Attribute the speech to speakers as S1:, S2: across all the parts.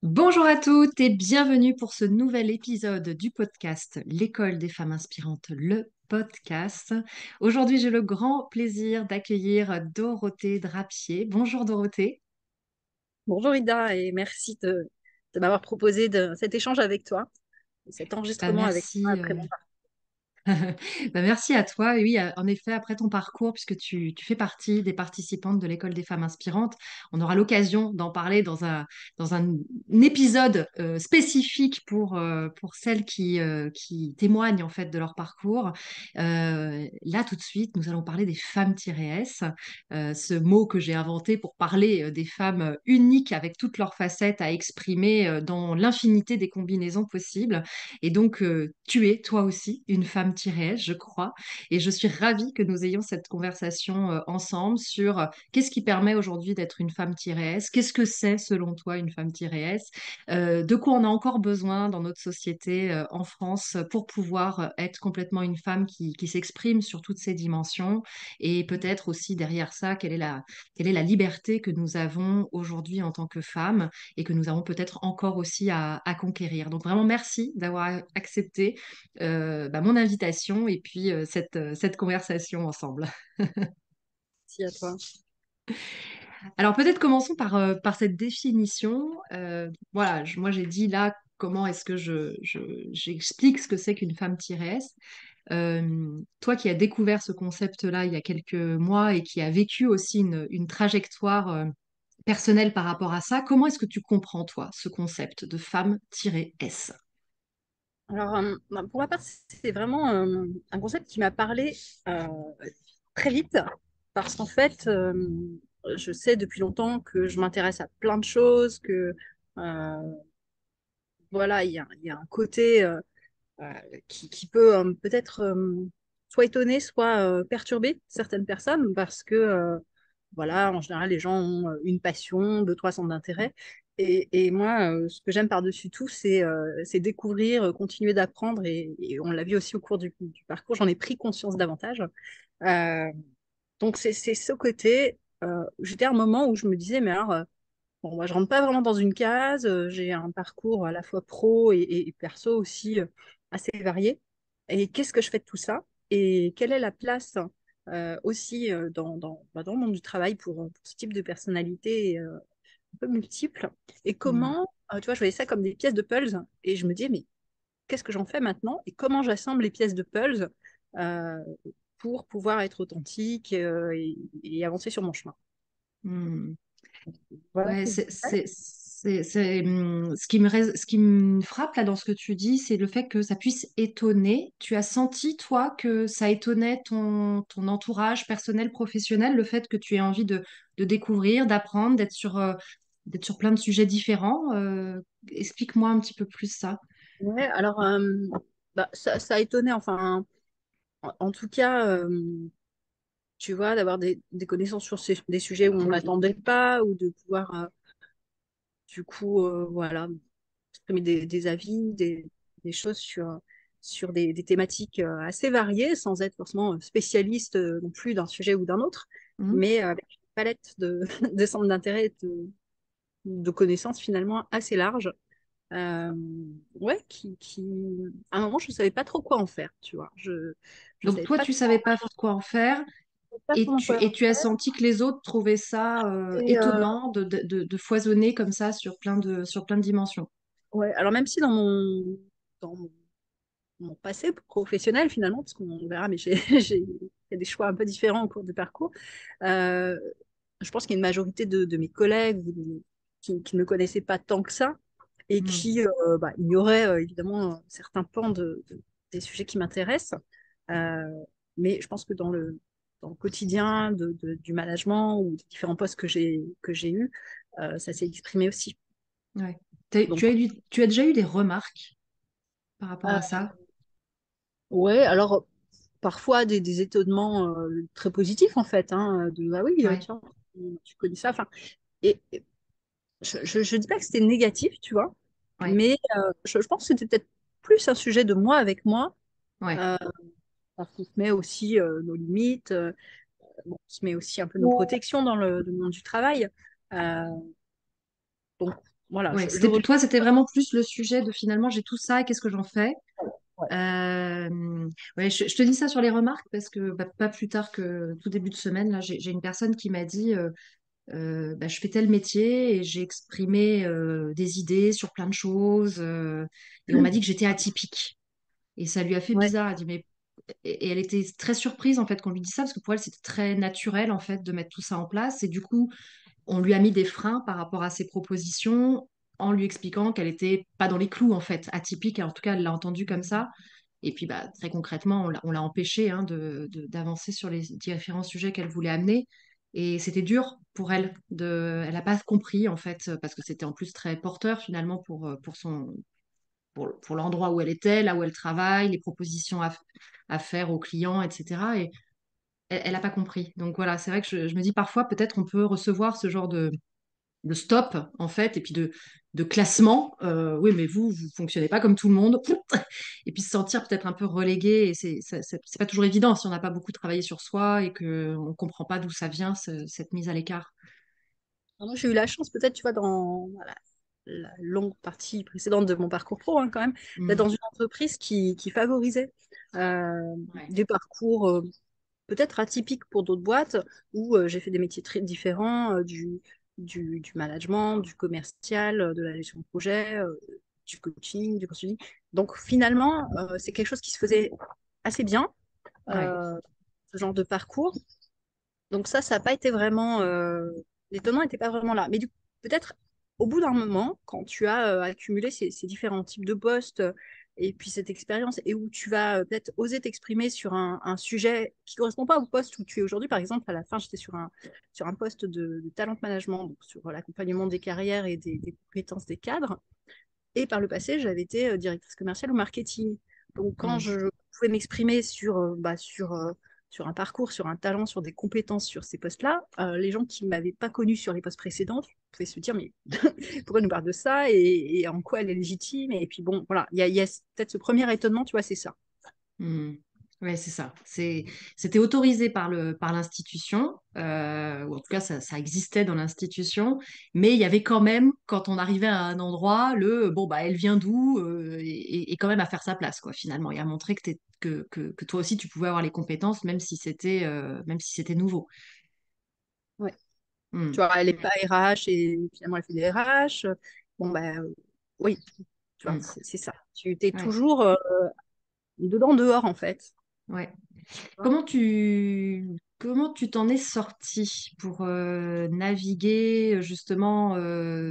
S1: Bonjour à toutes et bienvenue pour ce nouvel épisode du podcast L'école des femmes inspirantes, le podcast. Aujourd'hui, j'ai le grand plaisir d'accueillir Dorothée Drapier. Bonjour Dorothée.
S2: Bonjour Ida et merci de m'avoir proposé cet échange avec toi, cet
S1: Bah,
S2: enregistrement avec toi
S1: merci.
S2: après mon parcours.
S1: Bah, merci à toi. Et oui, en effet, après ton parcours, puisque tu fais partie des participantes de l'École des femmes inspirantes, on aura l'occasion d'en parler dans un épisode spécifique pour celles qui témoignent en fait de leur parcours. Là, tout de suite, nous allons parler des femmes-s, ce mot que j'ai inventé pour parler des femmes uniques avec toutes leurs facettes à exprimer dans l'infinité des combinaisons possibles. Et donc, tu es toi aussi une femme-s, je crois. Et je suis ravie que nous ayons cette conversation ensemble sur qu'est-ce qui permet aujourd'hui d'être une femme-s, qu'est-ce que c'est selon toi une femme-s, de quoi on a encore besoin dans notre société en France pour pouvoir être complètement une femme qui s'exprime sur toutes ces dimensions. Et peut-être aussi derrière ça, quelle est la liberté que nous avons aujourd'hui en tant que femmes et que nous avons peut-être encore aussi à conquérir. Donc vraiment, merci d'avoir accepté mon invitation et puis cette conversation ensemble.
S2: Merci à toi.
S1: Alors peut-être commençons par cette définition. Voilà, moi j'ai dit là comment est-ce que j'explique ce que c'est qu'une femme-s. Toi qui as découvert ce concept-là il y a quelques mois et qui a vécu aussi une trajectoire personnelle par rapport à ça, comment est-ce que tu comprends, toi, ce concept de femme-s?
S2: Alors, pour ma part, c'est vraiment un concept qui m'a parlé euh, très vite parce qu'en fait, je sais depuis longtemps que je m'intéresse à plein de choses, que euh, voilà, il y a un côté euh, qui peut peut-être soit étonner, soit perturber certaines personnes parce que, voilà, en général, les gens ont une passion, deux, trois centres d'intérêt. Et moi, ce que j'aime par-dessus tout, c'est découvrir, continuer d'apprendre. Et on l'a vu aussi au cours du parcours, j'en ai pris conscience davantage. Euh, donc, c'est ce côté. J'étais à un moment où je me disais, mais alors, bon, moi, je rentre pas vraiment dans une case. J'ai un parcours à la fois pro et perso aussi assez varié. Et qu'est-ce que je fais de tout ça? Et quelle est la place aussi dans le monde du travail pour ce type de personnalité un peu multiple? Et
S1: Hmm.
S2: comment, tu vois, je voyais ça comme des pièces de puzzle. Et je me disais, mais qu'est-ce que j'en fais maintenant? Et comment j'assemble les pièces de puzzle euh, pour pouvoir être authentique et avancer sur mon chemin?
S1: Hmm.
S2: Voilà ce
S1: Ouais,
S2: que je fais.
S1: ce qui me frappe là dans ce que tu dis, c'est le fait que ça puisse étonner. Tu as senti, toi, que ça étonnait ton entourage personnel, professionnel, le fait que tu aies envie de découvrir, d'apprendre, d'être sur plein de sujets différents. Explique-moi un petit peu plus ça.
S2: Ouais, alors bah, ça a étonné, enfin, en tout cas, tu vois, d'avoir des connaissances sur des sujets où on n'attendait pas, ou de pouvoir, du coup, voilà, exprimer des avis, des choses sur des thématiques assez variées, sans être forcément spécialiste non plus d'un sujet ou d'un autre,
S1: Hmm.
S2: mais avec une palette de centres d'intérêt et de connaissances finalement assez large. Euh, ouais, à un moment, je ne savais pas trop quoi en faire, tu vois. Je
S1: Donc
S2: savais
S1: toi,
S2: pas
S1: tu
S2: trop,
S1: savais pas quoi en faire
S2: pas
S1: et
S2: comment
S1: tu,
S2: quoi
S1: et
S2: en
S1: tu as
S2: faire.
S1: senti que les autres trouvaient ça
S2: Et,
S1: étonnant de foisonner comme ça sur plein de dimensions.
S2: ouais, alors même si dans mon passé professionnel, finalement, parce qu'on verra, mais il y a des choix un peu différents au cours du parcours, euh, je pense qu'il y a une majorité de mes collègues qui ne me connaissaient pas tant que ça et
S1: Hmm.
S2: qui bah, ignoraient évidemment certains pans des sujets qui m'intéressent. Euh, mais je pense que dans le quotidien du management ou des différents postes que j'ai eus, ça s'est exprimé aussi.
S1: Ouais.
S2: Donc,
S1: Tu as déjà eu des remarques par rapport
S2: euh,
S1: à ça?
S2: ouais, alors parfois des étonnements très positifs en fait, hein, de ah oui,
S1: Ouais.
S2: tiens, tu connais ça. Enfin, et je dis pas que c'était négatif, tu vois,
S1: Ouais.
S2: mais je pense que c'était peut-être plus un sujet de moi avec moi,
S1: Ouais.
S2: euh, parce qu'on se met aussi nos limites, bon, on se met aussi un peu nos protections dans le monde du travail. Euh, donc voilà,
S1: Ouais,
S2: je le relis.
S1: toi, c'était vraiment plus le sujet de finalement, j'ai tout ça et qu'est-ce que j'en fais?
S2: Ouais.
S1: Ouais, je te dis ça sur les remarques parce que bah, pas plus tard que tout début de semaine, là, j'ai une personne qui m'a dit bah, je fais tel métier et j'ai exprimé des idées sur plein de choses et on m'a dit que j'étais atypique. Et ça lui a fait
S2: Ouais.
S1: bizarre. Elle dit, mais... Et elle était très surprise en fait qu'on lui dise ça parce que pour elle, c'était très naturel en fait de mettre tout ça en place. Et du coup, on lui a mis des freins par rapport à ses propositions en lui expliquant qu'elle était pas dans les clous en fait, atypique. En tout cas, elle l'a entendu comme ça. Et puis bah, très concrètement, on l'a empêchée hein, d'avancer sur les différents sujets qu'elle voulait amener. Et c'était dur pour elle. Elle n'a pas compris en fait, parce que c'était en plus très porteur finalement pour l'endroit où elle était, là où elle travaille, les propositions à faire aux clients, etc. Et elle n'a pas compris. Donc voilà, c'est vrai que je me dis parfois, peut-être on peut recevoir ce genre de stop, en fait, et puis de classement. Oui, mais vous fonctionnez pas comme tout le monde. Et puis se sentir peut-être un peu relégué. Et c'est pas toujours évident si on n'a pas beaucoup travaillé sur soi et qu'on ne comprend pas d'où ça vient, cette mise à l'écart.
S2: Alors, moi, j'ai eu la chance, peut-être, tu vois, dans la longue partie précédente de mon parcours pro, hein, quand même, d'être
S1: Mm.
S2: dans une entreprise qui favorisait
S1: Ouais,
S2: des parcours peut-être atypiques pour d'autres boîtes, où j'ai fait des métiers très différents, du management, du commercial, de la gestion de projet, du coaching, du consulting. Donc, finalement, c'est quelque chose qui se faisait assez bien,
S1: ouais,
S2: euh, ce genre de parcours. Donc ça n'a pas été vraiment... l'étonnement n'était pas vraiment là. Mais du coup, peut-être au bout d'un moment, quand tu as accumulé ces différents types de postes et puis cette expérience, et où tu vas peut-être oser t'exprimer sur un sujet qui ne correspond pas au poste où tu es aujourd'hui. Par exemple, à la fin, j'étais sur un poste de talent management, donc sur l'accompagnement des carrières et des compétences des cadres. Et par le passé, j'avais été directrice commerciale au marketing. Donc, quand
S1: mm,
S2: je pouvais m'exprimer sur un parcours, sur un talent, sur des compétences sur ces postes-là, les gens qui ne m'avaient pas connue sur les postes précédents pouvaient se dire, mais pourquoi elle nous parle de ça et en quoi elle est légitime? Et puis bon, voilà, il y a peut-être ce premier étonnement, tu vois, c'est ça.
S1: mm. Ouais, c'est ça. C'était autorisé par l'institution, ou en tout cas, ça existait dans l'institution, mais il y avait quand même, quand on arrivait à un endroit, bon, bah, elle vient d'où, et quand même à faire sa place, quoi, finalement, et à montrer que toi aussi, tu pouvais avoir les compétences, même si c'était nouveau.
S2: Ouais. Tu
S1: Mm,
S2: vois, elle n'est pas RH et finalement elle fait des RH. Bon, bah oui, tu vois,
S1: mm.
S2: c'est ça. Tu t'es
S1: Ouais,
S2: toujours dedans, dehors, en fait.
S1: ouais. Comment tu t'en es sorti pour naviguer justement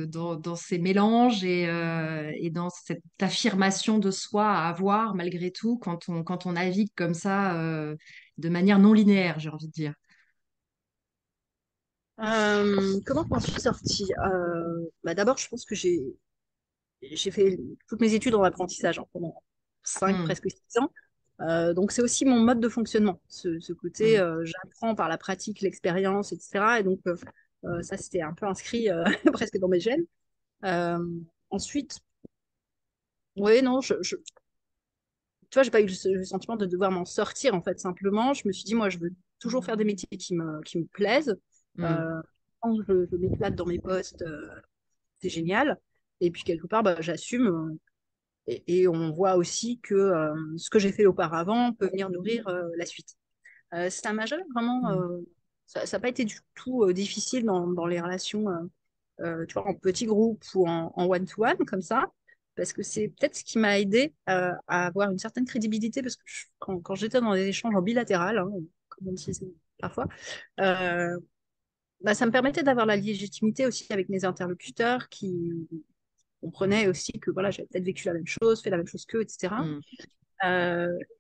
S1: dans ces mélanges et dans cette affirmation de soi à avoir malgré tout quand on navigue comme ça de manière non linéaire, j'ai envie de dire.
S2: Comment je m'en suis sortie? Bah d'abord, je pense que j'ai fait toutes mes études en apprentissage hein, pendant 5
S1: Hmm,
S2: presque 6 ans. Donc, c'est aussi mon mode de fonctionnement. Ce côté,
S1: hmm,
S2: j'apprends par la pratique, l'expérience, etc. Et donc, ça, c'était un peu inscrit presque dans mes gènes. Euh, Ensuite, oui, non, tu vois, j'ai pas eu le sentiment de devoir m'en sortir, en fait, simplement. Je me suis dit, moi, je veux toujours faire des métiers qui me plaisent.
S1: hmm,
S2: Euh, Quand je m'éclate dans mes postes, c'est génial. Et puis, quelque part, bah, j'assume. Et on voit aussi que ce que j'ai fait auparavant peut venir nourrir la suite. Ça m'a jamais vraiment.
S1: hmm,
S2: Ça n'a pas été du tout difficile dans les relations, tu vois, en petits groupes ou en one-to-one, comme ça. Parce que c'est peut-être ce qui m'a aidé à avoir une certaine crédibilité. Parce que quand j'étais dans des échanges en bilatéral, hein, comme on dit parfois, euh, bah, ça me permettait d'avoir la légitimité aussi avec mes interlocuteurs qui comprenaient aussi que voilà, j'avais peut-être vécu la même chose, fait la même chose qu'eux, etc.
S1: hmm.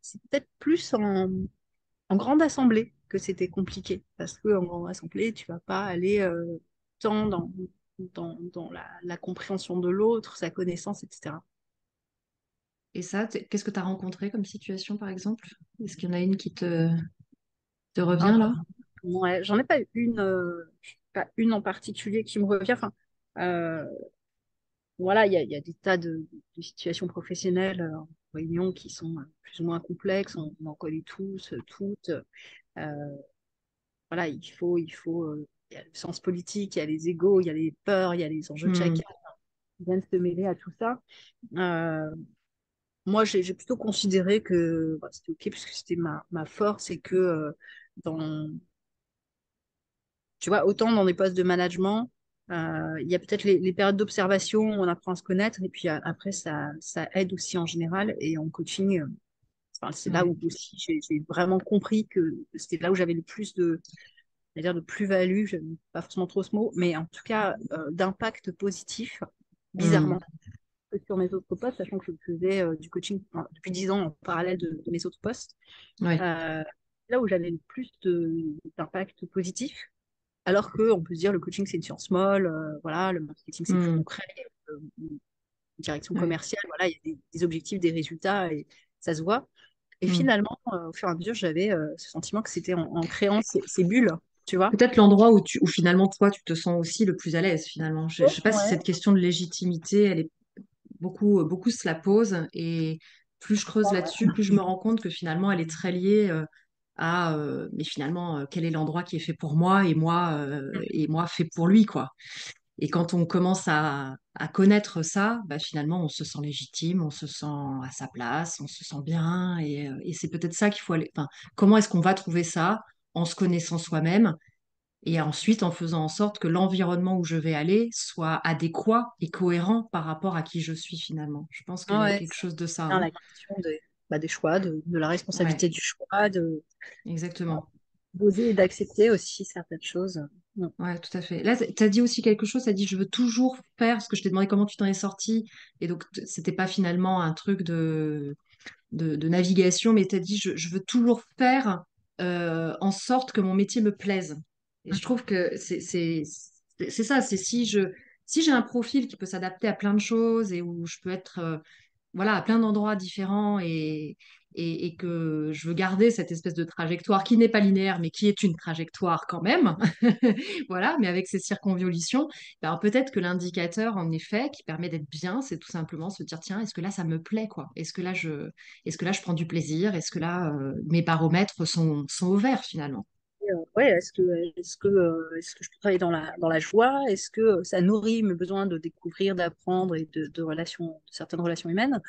S2: C'est peut-être plus en grande assemblée que c'était compliqué. Parce qu'en grande assemblée, tu vas pas aller tant dans la compréhension de l'autre, sa connaissance, etc.
S1: Et ça, qu'est-ce que tu as rencontré comme situation, par exemple? Est-ce qu'il y en a une qui te revient
S2: Ah,
S1: là?
S2: ouais, j'en ai pas une, pas une en particulier qui me revient. Enfin, euh, voilà, il y a des tas de situations professionnelles en réunion qui sont plus ou moins complexes. On en connaît tous, toutes. Euh, voilà, il faut, il y a le sens politique, il y a les égos, il y a les peurs, il y a les enjeux de
S1: Hmm,
S2: chacun. viennent se mêler à tout ça. Euh, Moi, j'ai plutôt considéré que bah, c'était OK puisque c'était ma force et que dans, tu vois, autant dans des postes de management, il y a peut-être les périodes d'observation où on apprend à se connaître et puis après, ça aide aussi en général. Et en coaching, enfin, c'est là
S1: Ouais.
S2: où aussi j'ai vraiment compris que c'était là où j'avais le plus de, c'est-à-dire de plus-value, j'aime pas forcément trop ce mot, mais en tout cas d'impact positif,
S1: Hmm.
S2: bizarrement, que sur mes autres postes, sachant que je faisais du coaching depuis 10 ans en parallèle de mes autres postes.
S1: Ouais.
S2: Euh, Là où j'avais le plus d'impact positif, alors que on peut se dire le coaching c'est une science molle, voilà, le marketing c'est plus
S1: Hmm.
S2: concret, une direction
S1: Ouais.
S2: commerciale, voilà, il y a des objectifs, des résultats et ça se voit. Et
S1: Hmm.
S2: finalement, au fur et à mesure, j'avais ce sentiment que c'était en créant ces bulles, tu vois.
S1: Peut-être l'endroit où finalement toi tu te sens aussi le plus à l'aise finalement. Je sais pas si
S2: Ouais.
S1: cette question de légitimité, elle est beaucoup se la posent et plus je creuse là-dessus, plus je me rends compte que finalement elle est très liée à mais finalement quel est l'endroit qui est fait pour moi et moi fait pour lui quoi. Et quand on commence à connaître ça, bah, finalement on se sent légitime, on se sent à sa place, on se sent bien et c'est peut-être ça qu'il faut aller. Enfin, comment est-ce qu'on va trouver ça en se connaissant soi-même? Et ensuite, en faisant en sorte que l'environnement où je vais aller soit adéquat et cohérent par rapport à qui je suis finalement. Je pense qu'il y a
S2: Ouais,
S1: quelque chose de ça,
S2: bien
S1: hein.
S2: la question des choix, de la
S1: Ouais,
S2: responsabilité du choix, de
S1: exactement.
S2: d'oser et d'accepter aussi certaines choses. Mm.
S1: Ouais, tout à fait. Là, tu as dit aussi quelque chose, tu as dit je veux toujours faire, parce que je t'ai demandé comment tu t'en es sorti, et donc c'était pas finalement un truc de navigation, mais tu as dit je veux toujours faire en sorte que mon métier me plaise. Et je trouve que c'est ça, c'est si j'ai un profil qui peut s'adapter à plein de choses et où je peux être voilà, à plein d'endroits différents et que je veux garder cette espèce de trajectoire qui n'est pas linéaire, mais qui est une trajectoire quand même, voilà, mais avec ces circonvolutions, ben peut-être que l'indicateur, en effet, qui permet d'être bien, c'est tout simplement se dire, tiens, est-ce que là, ça me plaît, quoi? Est-ce que là, je prends du plaisir? Est-ce que là, mes baromètres sont au vert, finalement?
S2: Ouais, est-ce que je peux travailler dans la joie? Est-ce que ça nourrit mes besoins de découvrir, d'apprendre et de relations, de certaines relations humaines?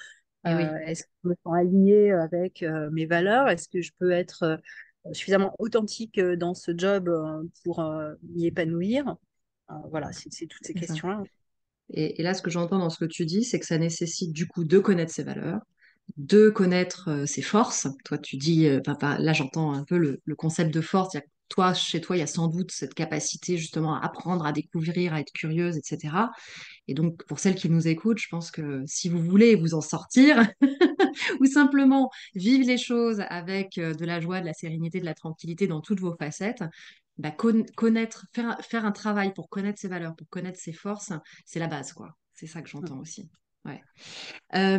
S1: Et oui,
S2: Est-ce que je me sens alignée avec mes valeurs? Est-ce que je peux être suffisamment authentique dans ce job pour m'y épanouir? Voilà, c'est toutes ces
S1: c'est ça.
S2: questions-là.
S1: Et là, ce que j'entends dans ce que tu dis, c'est que ça nécessite du coup de connaître ses valeurs, de connaître ses forces. Toi, tu dis, là, j'entends un peu le concept de force. Toi, chez toi, il y a sans doute cette capacité justement à apprendre, à découvrir, à être curieuse, etc. Et donc, pour celles qui nous écoutent, je pense que si vous voulez vous en sortir, ou simplement vivre les choses avec de la joie, de la sérénité, de la tranquillité dans toutes vos facettes, bah, connaître, faire un travail pour connaître ses valeurs, pour connaître ses forces, c'est la base, quoi. C'est ça que j'entends aussi. Ouais.
S2: Ouais,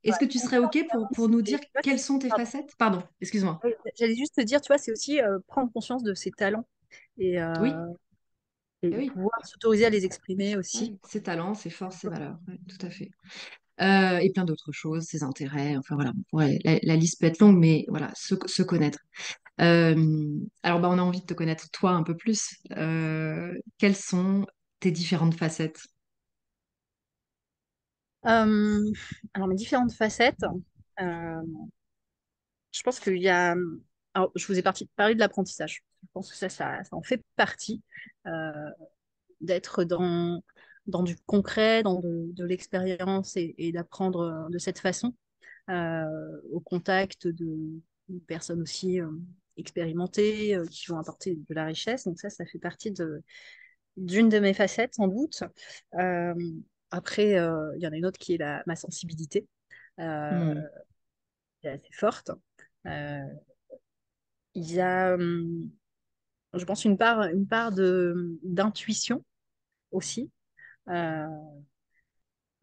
S1: Est-ce que tu serais OK pour nous dire
S2: tu vois,
S1: quelles sont tes
S2: pardon.
S1: facettes? Pardon, excuse-moi.
S2: J'allais juste te dire, tu vois, c'est aussi prendre conscience de ses talents et,
S1: Oui,
S2: euh, et
S1: eh oui.
S2: pouvoir s'autoriser à les exprimer aussi.
S1: Ouais, ses talents, ses forces, ses valeurs. Ouais, tout à fait. Et plein d'autres choses, ses intérêts. Enfin voilà, la liste peut être longue, mais voilà, se connaître. Alors, bah, on a envie de te connaître toi un peu plus. Quelles sont tes différentes facettes?
S2: Euh, alors, mes différentes facettes, euh, je pense qu'il y a. Alors, je vous ai parlé de l'apprentissage. Je pense que ça en fait partie, d'être dans du concret, dans de l'expérience et d'apprendre de cette façon, au contact de personnes aussi expérimentées qui vont apporter de la richesse. Donc, ça fait partie d'une de mes facettes, sans doute. Euh, Après, il y en a une autre qui est ma sensibilité, euh,
S1: Hmm,
S2: qui est assez forte. Euh, il y a, je pense, une part d'intuition aussi. Euh,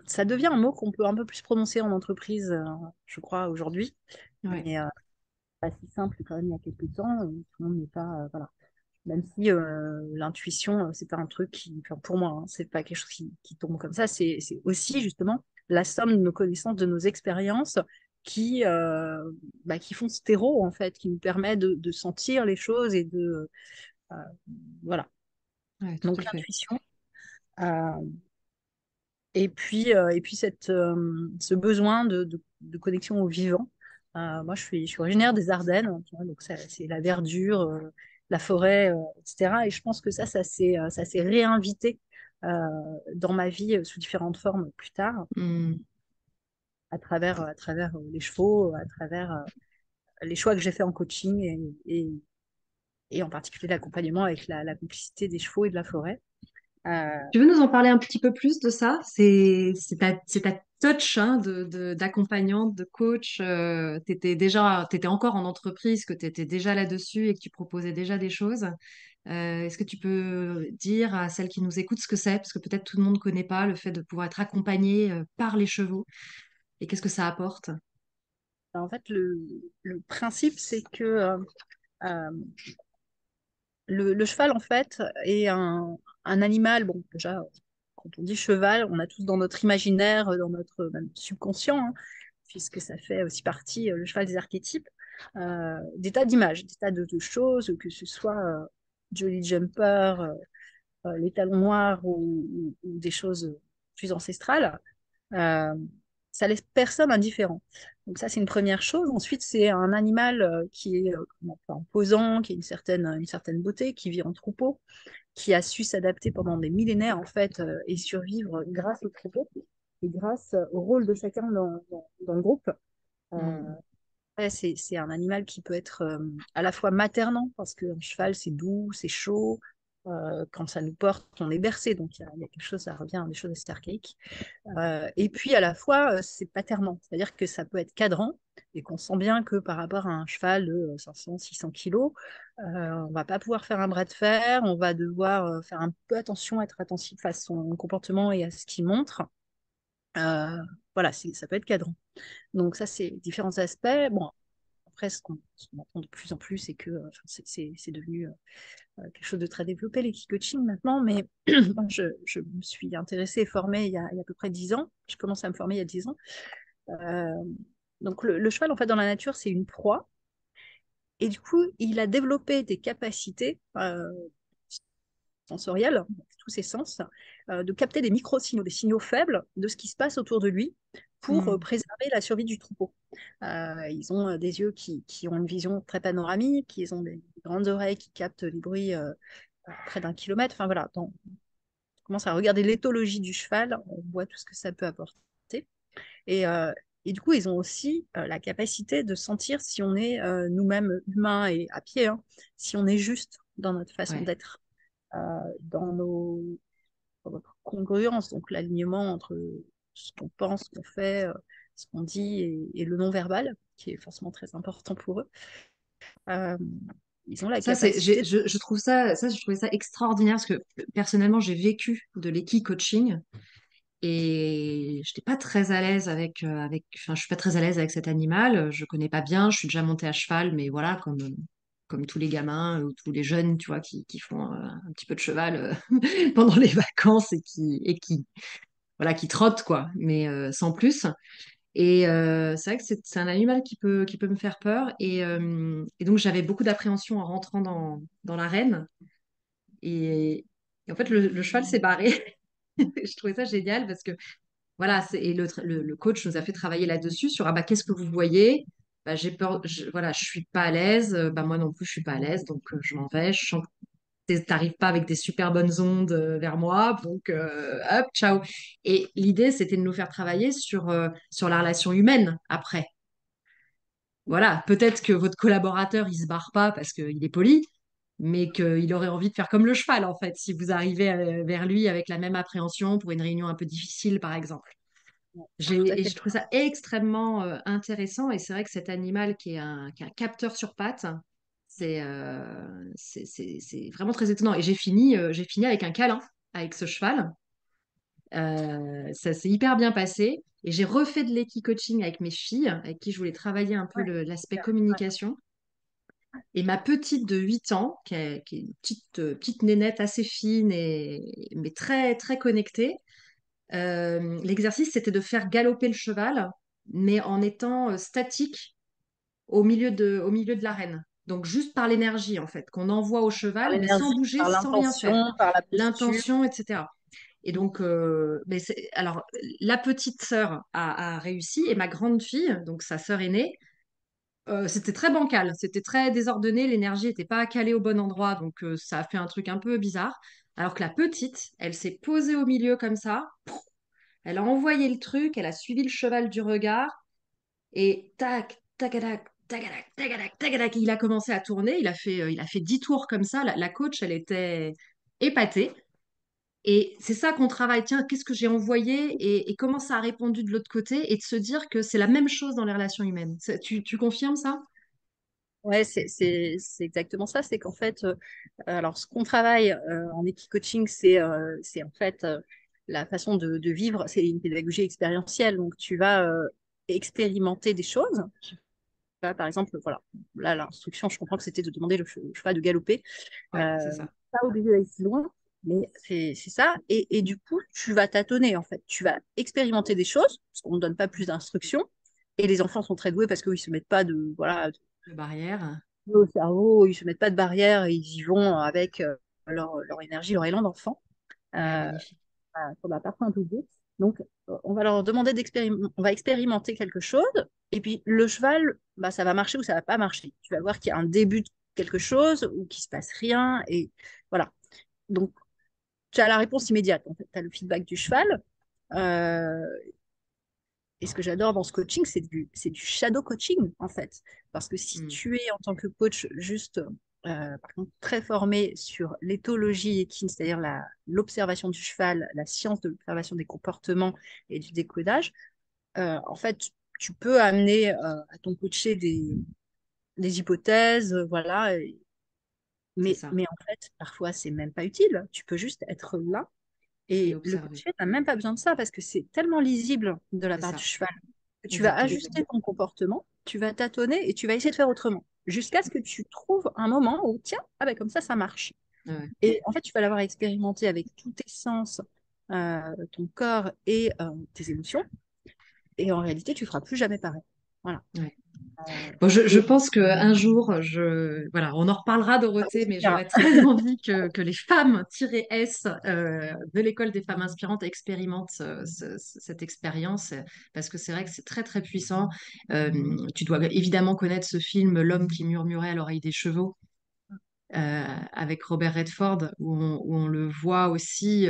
S2: Ça devient un mot qu'on peut un peu plus prononcer en entreprise, je crois, aujourd'hui.
S1: ouais,
S2: Mais pas si simple quand même il y a quelques temps. Tout le monde n'est pas. Voilà. Même si l'intuition, c'est pas un truc qui, enfin, pour moi, hein, c'est pas quelque chose qui tombe comme ça. C'est aussi justement la somme de nos connaissances, de nos expériences qui, qui font ce terreau, en fait, qui nous permet de sentir les choses et euh, voilà.
S1: ouais, tout à
S2: Donc
S1: fait.
S2: l'intuition. euh, et puis ce besoin de connexion au vivant. Moi, je suis originaire des Ardennes, tu vois, donc c'est la verdure, la forêt, etc. Et je pense que ça s'est réinvité euh, dans ma vie sous différentes formes plus tard,
S1: Hmm.
S2: à travers les chevaux, à travers les choix que j'ai faits en coaching et en particulier l'accompagnement avec la complicité des chevaux et de la forêt. Euh,
S1: Tu veux nous en parler un petit peu plus de ça? C'est ta touch hein, d'accompagnante, de coach. T'étais encore en entreprise, que tu étais déjà là-dessus et que tu proposais déjà des choses. Est-ce que tu peux dire à celles qui nous écoutent ce que c'est? Parce que peut-être tout le monde ne connaît pas le fait de pouvoir être accompagné par les chevaux et qu'est-ce que ça apporte?
S2: En fait, le principe, c'est que euh, le cheval, en fait, est un animal. Bon, déjà, quand on dit cheval, on a tous dans notre imaginaire, dans notre même subconscient, hein, puisque ça fait aussi partie, le cheval des archétypes, des tas d'images, des tas de choses, que ce soit Jolly Jumper, les talons noirs ou des choses plus ancestrales. Euh, Ça laisse personne indifférent. Donc ça, c'est une première chose. Ensuite, c'est un animal qui est imposant, qui a une certaine beauté, qui vit en troupeau, qui a su s'adapter pendant des millénaires en fait et survivre grâce au troupeau et grâce au rôle de chacun dans le groupe. Euh,
S1: Hmm.
S2: ouais, c'est un animal qui peut être à la fois maternant, parce qu'un cheval, c'est doux, c'est chaud. Quand ça nous porte, on est bercé, donc il y a quelque chose, ça revient à des choses assez archaïques. Et puis à la fois, c'est paternant, c'est-à-dire que ça peut être cadrant et qu'on sent bien que par rapport à un cheval de 500, 600 kilos, on va pas pouvoir faire un bras de fer, on va devoir faire un peu attention, être attentif à son comportement et à ce qu'il montre. Euh, voilà, ça peut être cadrant. Donc ça, c'est différents aspects. Bon, après, ce qu'on entend de plus en plus, c'est que enfin, c'est devenu quelque chose de très développé, les coaching maintenant, mais moi, je me suis intéressée et formée il y a à peu près 10 ans. Je commence à me former il y a 10 ans. Euh, donc le cheval, en fait, dans la nature, c'est une proie. Et du coup, il a développé des capacités sensorielles, tous ses sens, de capter des micro-signaux, des signaux faibles de ce qui se passe autour de lui pour
S1: Hmm.
S2: préserver la survie du troupeau. Ils ont des yeux qui ont une vision très panoramique, ils ont des grandes oreilles qui captent les bruits près d'un kilomètre. Enfin voilà, on commence à regarder l'éthologie du cheval, on voit tout ce que ça peut apporter. Et, euh, et du coup, ils ont aussi la capacité de sentir si on est nous-mêmes humains et à pied, hein, si on est juste dans notre façon
S1: Ouais.
S2: d'être, euh, dans notre congruence, donc l'alignement entre ce qu'on pense, ce qu'on fait, ce qu'on dit et le non-verbal, qui est forcément très important pour eux. Euh, Ils ont la
S1: Ça,
S2: capacité.
S1: je trouve ça, je trouvais ça extraordinaire parce que personnellement, j'ai vécu de l'équi-coaching. Et je n'étais pas très à l'aise enfin, je suis pas très à l'aise avec cet animal. Je connais pas bien. Je suis déjà montée à cheval, mais voilà, comme tous les gamins ou tous les jeunes, tu vois, qui font un petit peu de cheval pendant les vacances voilà, qui trottent, quoi, mais sans plus. Et c'est vrai que c'est un animal qui peut me faire peur. Et donc, j'avais beaucoup d'appréhension en rentrant dans l'arène. Et en fait, le cheval s'est barré. Je trouvais ça génial parce que voilà, et le coach nous a fait travailler là-dessus sur ah bah qu'est-ce que vous voyez? Bah, j'ai peur, voilà, je suis pas à l'aise, bah moi non plus je suis pas à l'aise, donc je m'en vais. Je sens que t'arrives pas avec des super bonnes ondes vers moi, donc hop, ciao. Et l'idée c'était de nous faire travailler sur la relation humaine après. Voilà, peut-être que votre collaborateur il se barre pas parce qu'il est poli, mais qu'il aurait envie de faire comme le cheval en fait, si vous arrivez vers lui avec la même appréhension pour une réunion un peu difficile par exemple.
S2: Tout à
S1: Et
S2: fait.
S1: je trouve ça extrêmement intéressant. Et c'est vrai que cet animal qui est un capteur sur pattes, c'est vraiment très étonnant. Et j'ai fini avec un câlin avec ce cheval. Ça s'est hyper bien passé. Et j'ai refait de l'équi-coaching avec mes filles, avec qui je voulais travailler un peu
S2: Ouais,
S1: l'aspect
S2: super. Ouais.
S1: communication. Et ma petite de 8 ans, qui est une petite nénette assez fine, mais très, très connectée, l'exercice, c'était de faire galoper le cheval, mais en étant statique au milieu de l'arène. Donc juste par l'énergie, en fait, qu'on envoie au
S2: Par
S1: cheval, mais sans
S2: l'énergie,
S1: bouger,
S2: par
S1: sans rien faire.
S2: l'intention, par la posture.
S1: L'intention, etc. Et donc, alors, la petite sœur a réussi et ma grande fille, donc sa sœur aînée, c'était très bancal, c'était très désordonné, l'énergie n'était pas calée au bon endroit, donc ça a fait un truc un peu bizarre. Alors que la petite, elle s'est posée au milieu comme ça, elle a envoyé le truc, elle a suivi le cheval du regard, et tac, tagadac, tagadac, tagadac, tagadac, il a commencé à tourner, il a fait 10 tours comme ça, la coach, elle était épatée. Et c'est ça qu'on travaille. Tiens, qu'est-ce que j'ai envoyé et comment ça a répondu de l'autre côté et de se dire que c'est la même chose dans les relations humaines. Tu confirmes ça?
S2: Ouais, c'est exactement ça. C'est qu'en fait, alors ce qu'on travaille en coaching, c'est en fait la façon de vivre. C'est une pédagogie expérientielle. Donc, tu vas expérimenter des choses. Tu vas, par exemple, voilà, là, l'instruction, je comprends que c'était de demander le cheval de galoper.
S1: Ouais, c'est ça.
S2: Pas obligé d'aller si loin, mais c'est ça. Et du coup, tu vas tâtonner, en fait. Tu vas expérimenter des choses, parce qu'on ne donne pas plus d'instructions. Et les enfants sont très doués parce qu'ils ne se mettent pas de, voilà,
S1: Le barrière.
S2: au cerveau, ils se mettent pas de barrière, ils y vont avec leur énergie, leur élan d'enfant,
S1: Ouais,
S2: euh,
S1: magnifique.
S2: qu'on va parfois un peu oublier. Donc, on va leur demander on va expérimenter quelque chose, et puis le cheval, bah, ça va marcher ou ça va pas marcher. Tu vas voir qu'il y a un début de quelque chose ou qu'il se passe rien, et voilà. Donc, tu as la réponse immédiate. En fait, tu as le feedback du cheval. Euh, et ce que j'adore dans ce coaching, c'est du shadow coaching, en fait. Parce que si
S1: Hmm,
S2: tu es, en tant que coach, juste, par contre, très formé sur l'éthologie équine, c'est-à-dire l'observation du cheval, la science de l'observation des comportements et du décodage, en fait, tu peux amener à ton coaché des hypothèses, voilà.
S1: c'est
S2: Mais,
S1: ça.
S2: mais en fait, parfois, c'est même pas utile. Tu peux juste être là.
S1: Et
S2: Et le
S1: observer.
S2: coaché n'a même pas besoin de ça parce que c'est tellement lisible de la
S1: C'est
S2: part du
S1: ça.
S2: cheval que tu vas
S1: Exactement.
S2: ajuster ton comportement, tu vas tâtonner et tu vas essayer de faire autrement jusqu'à ce que tu trouves un moment où, tiens, ah ben comme ça marche.
S1: Ouais.
S2: Et en fait, tu vas l'avoir expérimenté avec tous tes sens, ton corps et tes émotions. Et en réalité, tu feras plus jamais pareil. Voilà.
S1: Ouais.
S2: Euh,
S1: Bon, je
S2: et
S1: pense qu'un jour, voilà, on en reparlera,
S2: ça
S1: Dorothée, mais
S2: suffira.
S1: j'aurais très envie que les femmes-S de l'école des femmes inspirantes expérimentent cette expérience, parce que c'est vrai que c'est très, très puissant. Tu dois évidemment connaître ce film L'homme qui murmurait à l'oreille des chevaux, avec Robert Redford, où on le voit aussi.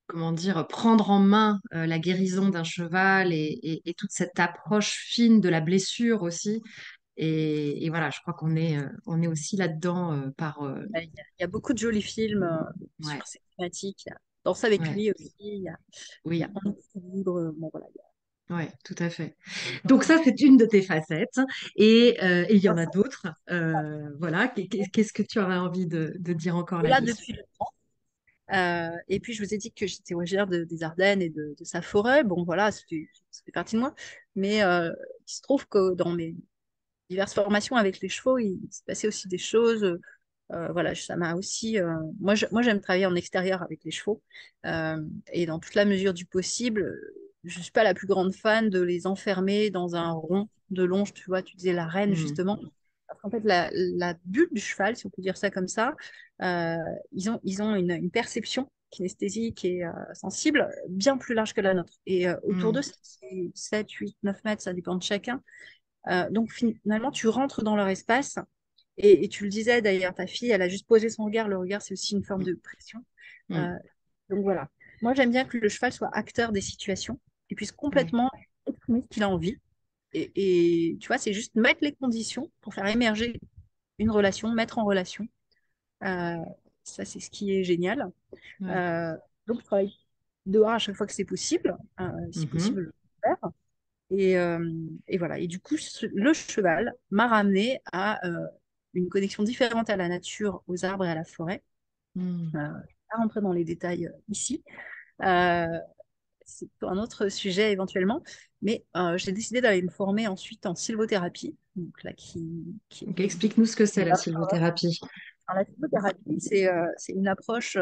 S1: Comment dire, prendre en main la guérison d'un cheval et toute cette approche fine de la blessure aussi. Et voilà, je crois qu'on est aussi là-dedans par.
S2: Il y a beaucoup de jolis films
S1: Ouais,
S2: sur ces thématiques. Il y a Danse avec
S1: ouais,
S2: lui aussi. Il y a
S1: oui,
S2: En équilibre. Bon, voilà,
S1: ouais, tout à fait. Donc ça, c'est une de tes facettes. Et il y en a d'autres. Voilà, qu'est-ce que tu aurais envie de dire encore
S2: et là,
S1: là-dessus?
S2: depuis le temps. Et puis, je vous ai dit que j'étais originaire des Ardennes et de sa forêt. Bon, voilà, ça fait partie de moi. Mais il se trouve que dans mes diverses formations avec les chevaux, il s'est passé aussi des choses. Voilà, ça m'a aussi. Moi, j'aime travailler en extérieur avec les chevaux. Et dans toute la mesure du possible, je ne suis pas la plus grande fan de les enfermer dans un rond de longe. Tu vois, tu disais la reine,
S1: Hmm,
S2: justement. Parce qu'en fait, la bulle du cheval, si on peut dire ça comme ça, euh, ils ont une perception kinesthésique et sensible bien plus large que la nôtre. Et autour
S1: hmm,
S2: d'eux, c'est 7, 8, 9 mètres, ça dépend de chacun. Donc finalement, tu rentres dans leur espace. Et tu le disais d'ailleurs, ta fille, elle a juste posé son regard. Le regard, c'est aussi une forme de pression.
S1: hmm,
S2: Euh, donc voilà. Moi, j'aime bien que le cheval soit acteur des situations et puisse
S1: ouais,
S2: complètement exprimer ce qu'il a envie. Et tu vois, c'est juste mettre les conditions pour faire émerger une relation, mettre en relation. Euh, Ça, c'est ce qui est génial.
S1: ouais.
S2: Euh, donc, je travaille dehors à chaque fois que c'est possible, si
S1: Mhm,
S2: possible, je le faire. Et voilà. Et du coup, le cheval m'a ramené à une connexion différente à la nature, aux arbres et à la forêt.
S1: hmm.
S2: Je ne vais pas rentrer dans les détails ici. Euh, c'est pour un autre sujet éventuellement. Mais j'ai décidé d'aller me former ensuite en sylvothérapie. Donc là, qui est
S1: Ok, explique-nous ce que c'est la sylvothérapie.
S2: alors, la sylvothérapie, c'est une approche,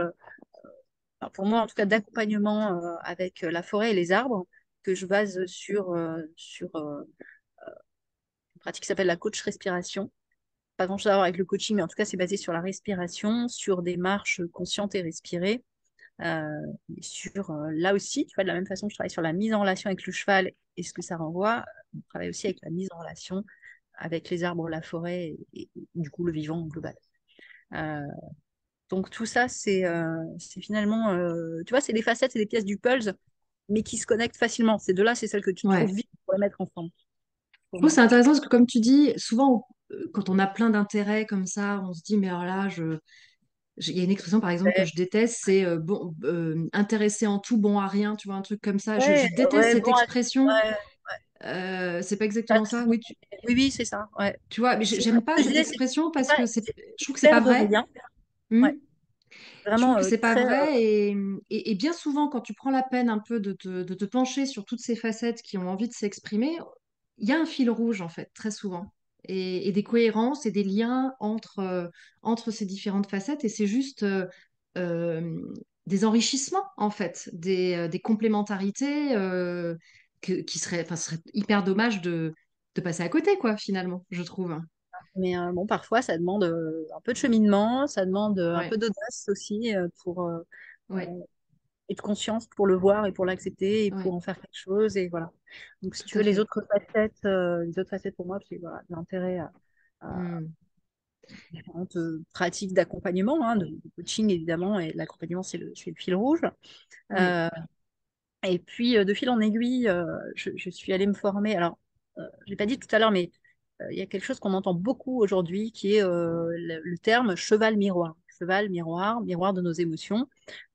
S2: enfin, pour moi en tout cas, d'accompagnement avec la forêt et les arbres que je base sur une pratique qui s'appelle la coach respiration. Pas grand-chose à voir avec le coaching, mais en tout cas, c'est basé sur la respiration, sur des marches conscientes et respirées, Et sur, là aussi, tu vois, de la même façon que je travaille sur la mise en relation avec le cheval et ce que ça renvoie, on travaille aussi avec la mise en relation avec les arbres, la forêt et du coup le vivant global. Euh, donc tout ça, c'est finalement, tu vois, c'est des facettes, c'est des pièces du puzzle, mais qui se connectent facilement. Ces deux-là, c'est celles que tu trouves
S1: Ouais.
S2: vite pour les mettre ensemble,
S1: Je
S2: pour
S1: trouve que
S2: moi.
S1: c'est intéressant parce que, comme tu dis, souvent, quand on a plein d'intérêts comme ça, on se dit, mais alors là, il y a une expression, par exemple, que
S2: Ouais,
S1: je déteste, c'est bon, intéressé en tout, bon à rien, tu vois, un truc comme ça. Je
S2: ouais,
S1: déteste
S2: ouais,
S1: cette
S2: bon,
S1: expression.
S2: ouais,
S1: C'est pas
S2: t'as
S1: exactement ça.
S2: tout.
S1: Oui,
S2: Oui, oui, c'est ça. Ouais.
S1: tu vois, mais
S2: C'est
S1: j'aime
S2: ce
S1: pas
S2: que je
S1: cette
S2: disais,
S1: expression
S2: c'est
S1: parce
S2: pas,
S1: que
S2: c'est
S1: je trouve que c'est pas
S2: perdre
S1: vrai.
S2: rien.
S1: Hmm.
S2: Ouais,
S1: Je trouve
S2: vraiment
S1: que c'est pas
S2: très.
S1: vrai et bien souvent, quand tu prends la peine un peu de te pencher sur toutes ces facettes qui ont envie de s'exprimer, il y a un fil rouge en fait, très souvent, et des cohérences et des liens entre ces différentes facettes et c'est juste euh, des enrichissements en fait, des complémentarités qui seraient, enfin, ce serait hyper dommage de passer à côté quoi, finalement, je trouve.
S2: Mais bon, parfois, ça demande un peu de cheminement, ça demande un
S1: Ouais,
S2: peu d'audace aussi euh,
S1: ouais,
S2: et de conscience pour le voir et pour l'accepter et
S1: ouais,
S2: pour en faire quelque chose. Et voilà. Donc, si
S1: tout
S2: tu
S1: à
S2: veux,
S1: fait.
S2: les autres facettes pour moi, c'est voilà, l'intérêt à
S1: Hmm.
S2: différentes pratiques d'accompagnement, hein, de coaching évidemment, et l'accompagnement, c'est le fil rouge.
S1: Oui.
S2: Euh, Et puis, de fil en aiguille, je suis allée me former. Alors, je l'ai pas dit tout à l'heure, mais il y a quelque chose qu'on entend beaucoup aujourd'hui qui est le terme cheval miroir. Cheval miroir, miroir de nos émotions.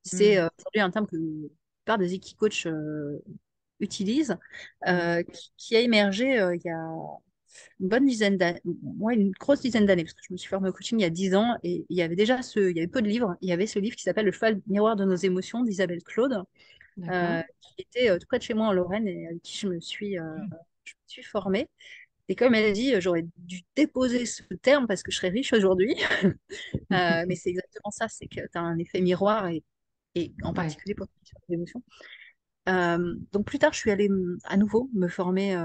S2: C'est
S1: Hmm.
S2: aujourd'hui un terme que la plupart des équicoachs utilisent,
S1: Hmm.
S2: qui a émergé il y a une bonne dizaine d'années, ouais, une grosse dizaine d'années, parce que je me suis formée au coaching il y a 10 ans, et il y avait déjà il y avait peu de livres. Il y avait ce livre qui s'appelle Le cheval miroir de nos émotions d'Isabelle Claude,
S1: D'accord.
S2: qui était tout près de chez moi en Lorraine et avec qui je me suis formée. Et comme elle a dit, j'aurais dû déposer ce terme parce que je serais riche aujourd'hui. Mais c'est exactement ça, c'est que tu as un effet miroir et en
S1: Ouais.
S2: particulier pour les émotions. Donc plus tard, je suis allée à nouveau me former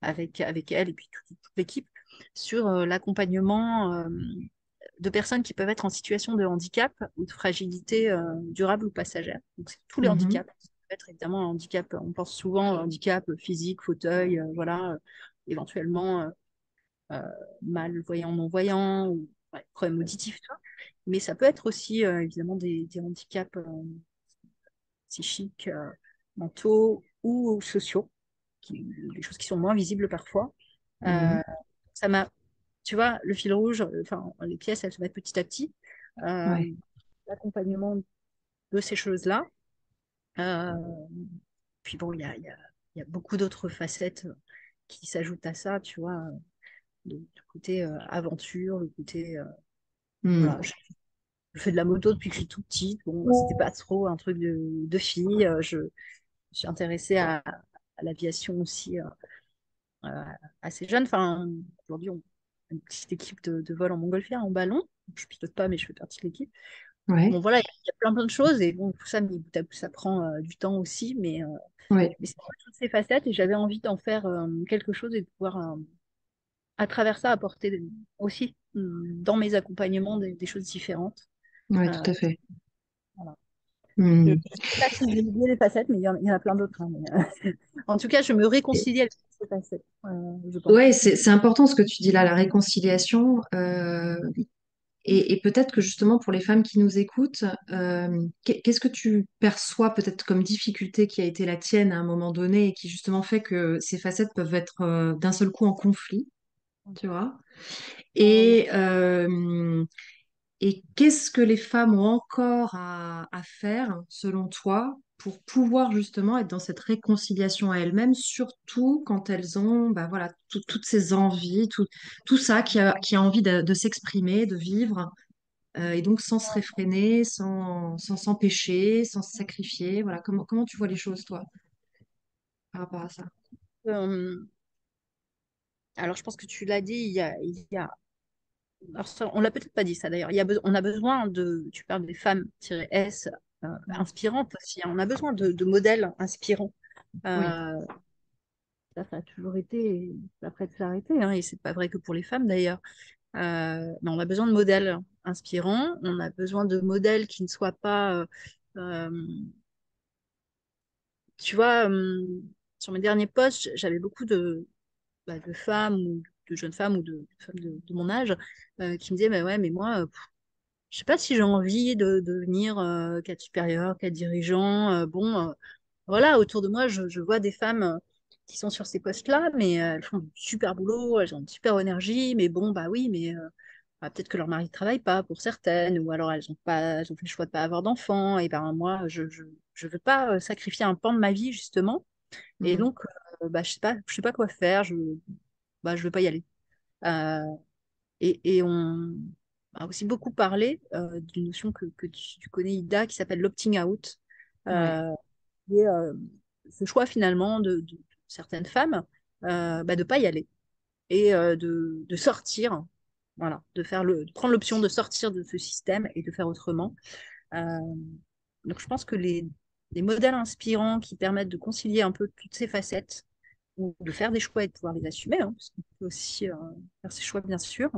S2: avec elle et puis toute l'équipe sur l'accompagnement de personnes qui peuvent être en situation de handicap ou de fragilité durable ou passagère. Donc, c'est tous les
S1: Mhm.
S2: handicaps. Ça peut être évidemment un handicap, on pense souvent au handicap physique, fauteuil, voilà, éventuellement euh, malvoyant, non-voyant, ou ouais, problème auditif, tout ça. Mais ça peut être aussi évidemment des handicaps psychiques, mentaux ou sociaux, des choses qui sont moins visibles parfois. Euh,
S1: Mhm.
S2: ça m'a, tu vois, le fil rouge, enfin, les pièces, elles se mettent petit à petit.
S1: Ouais.
S2: L'accompagnement de ces choses-là. Euh, Puis bon, il y a beaucoup d'autres facettes qui s'ajoutent à ça, tu vois, le côté aventure, le côté...
S1: Hmm.
S2: voilà, je fais de la moto depuis que je suis tout petite. Bon, c'était pas trop un truc de fille. Je suis intéressée à l'aviation aussi euh, assez jeune. Enfin, aujourd'hui, on a une petite équipe de vol en montgolfière, en ballon. Je pilote pas, mais je fais partie de l'équipe. Bon,
S1: Ouais.
S2: voilà, il y a plein de choses. Et bon, tout ça, mis bout à bout, ça prend du temps aussi.
S1: Ouais.
S2: Mais c'est toutes ces facettes et j'avais envie d'en faire quelque chose et de pouvoir, à travers ça, apporter aussi dans mes accompagnements des choses différentes.
S1: Ouais,
S2: Euh,
S1: tout à fait.
S2: voilà. Je ne
S1: Hmm.
S2: sais pas si j'ai oublié les facettes, mais il y en a plein d'autres, hein, en tout cas, je me
S1: Et-
S2: réconcilie avec ces facettes, je pense.
S1: Ouais, c'est important ce que tu dis là, la réconciliation. Et peut-être que justement pour les femmes qui nous écoutent, qu'est-ce que tu perçois peut-être comme difficulté qui a été la tienne à un moment donné et qui justement fait que ces facettes peuvent être d'un seul coup en conflit, tu vois?
S2: Euh,
S1: Et, euh, Et qu'est-ce que les femmes ont encore à faire, selon toi, pour pouvoir justement être dans cette réconciliation à elles-mêmes, surtout quand elles ont bah, voilà, toutes ces envies, tout ça qui a envie de s'exprimer, de vivre, et donc sans se réfréner, sans s'empêcher, sans se sacrifier. Voilà, comment tu vois les choses, toi, par rapport à ça?
S2: euh, alors, je pense que tu l'as dit, alors on l'a peut-être pas dit ça d'ailleurs, on a besoin tu parles des femmes-S
S1: Mm.
S2: inspirantes aussi, hein. On a besoin de modèles inspirants.
S1: Oui.
S2: Euh, ça a toujours été, et ça a près de s'arrêter, hein, et c'est pas vrai que pour les femmes d'ailleurs. Mais on a besoin de modèles. inspirants. On a besoin de modèles qui ne soient pas, euh, tu vois, sur mes derniers posts, j'avais beaucoup de femmes ou de jeunes femmes ou de femmes de mon âge qui me disaient, bah ouais, mais moi, je sais pas si j'ai envie de devenir cadre supérieur, cadre dirigeant. Bon, voilà, autour de moi, je vois des femmes qui sont sur ces postes-là, mais elles font du super boulot, elles ont une super énergie, mais bon, bah oui, mais bah, peut-être que leur mari ne travaille pas pour certaines, ou alors elles ont fait le choix de pas avoir d'enfants, et ben moi, je veux pas sacrifier un pan de ma vie, justement, et
S1: Mm.
S2: donc, bah, je sais pas quoi faire, bah, je veux pas y aller. Euh, et on a aussi beaucoup parlé d'une notion que tu connais, Ida, qui s'appelle l'opting out.
S1: Ouais.
S2: Euh, et, ce choix finalement de certaines femmes bah, de ne pas y aller et de sortir, voilà, de prendre l'option de sortir de ce système et de faire autrement. Euh, donc je pense que les modèles inspirants qui permettent de concilier un peu toutes ces facettes, ou de faire des choix et de pouvoir les assumer, hein, parce qu'on peut aussi faire ses choix, bien sûr,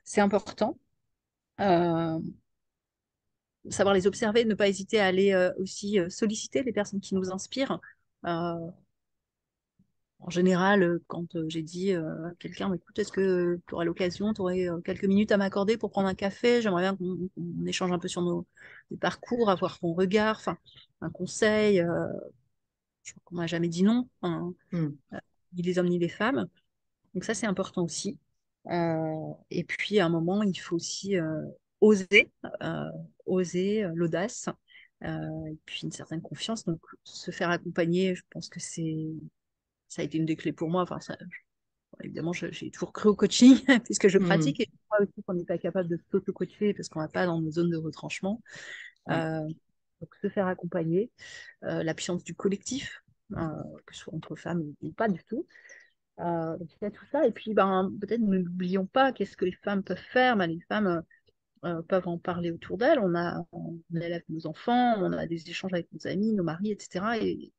S2: c'est important. Euh, Savoir les observer, ne pas hésiter à aller aussi solliciter les personnes qui nous inspirent. Euh, En général, quand j'ai dit à quelqu'un, écoute, est-ce que tu aurais l'occasion, tu aurais quelques minutes à m'accorder pour prendre un café? J'aimerais bien qu'on échange un peu sur nos parcours, avoir ton regard, enfin, un conseil. Je crois qu'on m'a jamais dit non, hein,
S1: Mm.
S2: ni les hommes ni les femmes. Donc ça, c'est important aussi. Et puis, à un moment, il faut aussi oser, euh, oser l'audace, et puis une certaine confiance. Donc, se faire accompagner, je pense que ça a été une des clés pour moi. Enfin, évidemment, j'ai toujours cru au coaching puisque je
S1: Mm.
S2: pratique et je crois aussi qu'on n'est pas capable de s'auto-coacher parce qu'on va pas dans nos zones de retranchement.
S1: Ouais.
S2: Euh, donc, se faire accompagner, la puissance du collectif, que ce soit entre femmes ou pas du tout. Donc, il y a tout ça. Et puis, ben, peut-être ne n'oublions pas qu'est-ce que les femmes peuvent faire. Ben, les femmes peuvent en parler autour d'elles. On élève nos enfants, on a des échanges avec nos amis, nos maris, etc. Et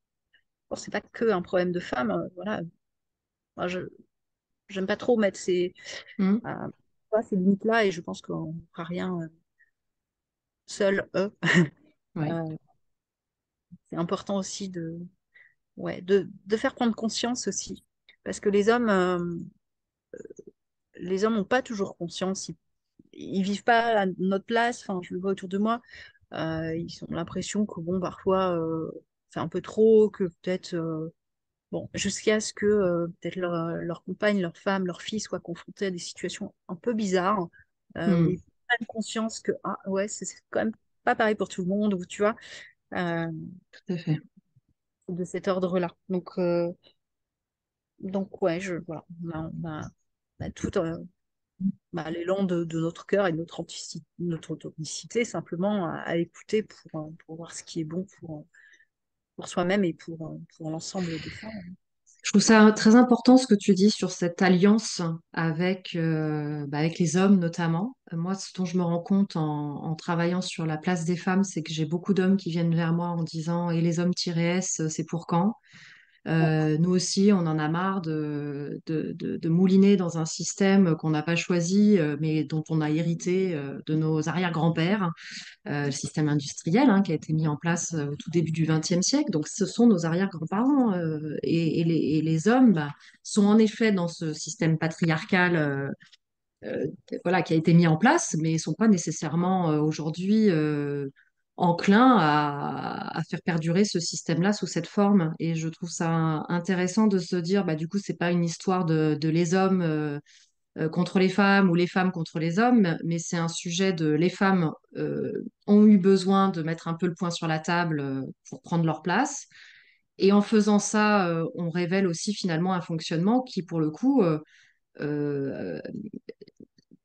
S2: bon, c'est pas que un problème de femmes. Voilà. Moi, j'aime pas trop mettre
S1: Mm.
S2: euh, ces limites-là et je pense qu'on ne fera rien seul, eux.
S1: Ouais.
S2: Euh, c'est important aussi ouais, de faire prendre conscience aussi. Parce que les hommes n'ont pas toujours conscience. Ils vivent pas à notre place. Enfin, je le vois autour de moi. Ils ont l'impression que bon, parfois, c'est un peu trop, que peut-être, bon, jusqu'à ce que peut-être leur compagne, leur femme, leur fille soient confrontés à des situations un peu bizarres, où
S1: Mm.
S2: ils prennent conscience que, ah ouais, c'est quand même pas pareil pour tout le monde, ou tu vois, euh,
S1: Tout à fait.
S2: de cet ordre-là. Donc ouais, on a tout bah, l'élan de notre cœur et de notre authenticité simplement à écouter pour voir ce qui est bon pour soi-même et pour l'ensemble des femmes.
S1: Je trouve ça très important ce que tu dis sur cette alliance avec, avec les hommes notamment. Moi, ce dont je me rends compte en travaillant sur la place des femmes, c'est que j'ai beaucoup d'hommes qui viennent vers moi en disant, et les hommes-s, c'est pour quand? Nous aussi, on en a marre de mouliner dans un système qu'on n'a pas choisi, mais dont on a hérité de nos arrière-grands-pères, le système industriel qui a été mis en place au tout début du XXe siècle. Donc, ce sont nos arrière-grands-parents. Et les hommes sont en effet dans ce système patriarcal euh, voilà, qui a été mis en place, mais ne sont pas nécessairement aujourd'hui enclins à faire perdurer ce système-là sous cette forme. Et je trouve ça intéressant de se dire, bah, du coup, c'est pas une histoire de les hommes contre les femmes ou les femmes contre les hommes, mais c'est un sujet de les femmes ont eu besoin de mettre un peu le poing sur la table pour prendre leur place. Et en faisant ça, on révèle aussi finalement un fonctionnement qui, pour le coup, euh,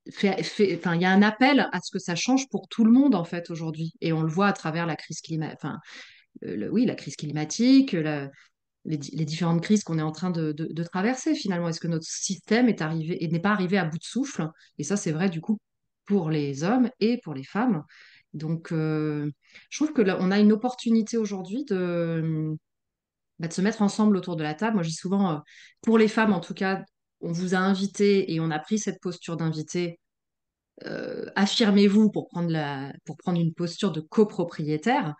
S1: enfin, il y a un appel à ce que ça change pour tout le monde en fait aujourd'hui. Et on le voit à travers la crise climatique, enfin, oui, la crise climatique, les différentes crises qu'on est en train de traverser finalement. Est-ce que notre système est arrivé et n'est pas arrivé à bout de souffle? Et ça, c'est vrai du coup pour les hommes et pour les femmes. Donc, je trouve que là, on a une opportunité aujourd'hui de se mettre ensemble autour de la table. Moi, je dis souvent, pour les femmes en tout cas, on vous a invité et on a pris cette posture d'invité affirmez-vous pour prendre une posture de copropriétaire.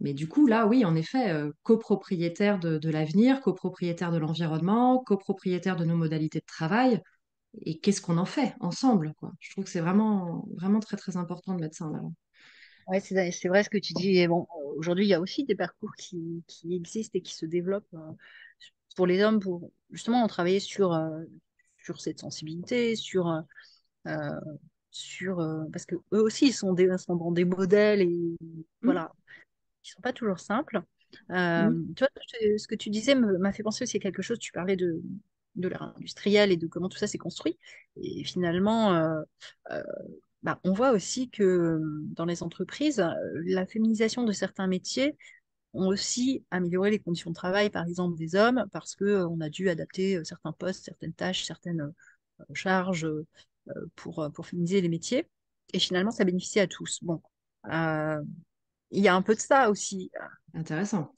S1: Mais du coup, là, oui, en effet, copropriétaire de l'avenir, copropriétaire de l'environnement, copropriétaire de nos modalités de travail. Et qu'est-ce qu'on en fait ensemble, quoi. Je trouve que c'est vraiment, vraiment très, très important de mettre ça en avant.
S2: Ouais, c'est vrai ce que tu dis. Et bon, aujourd'hui, il y a aussi des parcours qui existent et qui se développent pour les hommes pour justement travailler sur cette sensibilité, euh, parce que eux aussi, sont dans des modèles et
S1: Mm,
S2: voilà, qui sont pas toujours simples.
S1: mm,
S2: Tu vois, ce que tu disais m'a fait penser aussi à quelque chose. Tu parlais de l'ère industrielle et de comment tout ça s'est construit. Et finalement, euh, bah, on voit aussi que dans les entreprises, la féminisation de certains métiers ont aussi amélioré les conditions de travail, par exemple des hommes, parce que on a dû adapter certains postes, certaines tâches, certaines charges pour féminiser les métiers. Et finalement, ça bénéficie à tous. Bon, euh, il y a un peu de ça aussi.
S1: intéressant.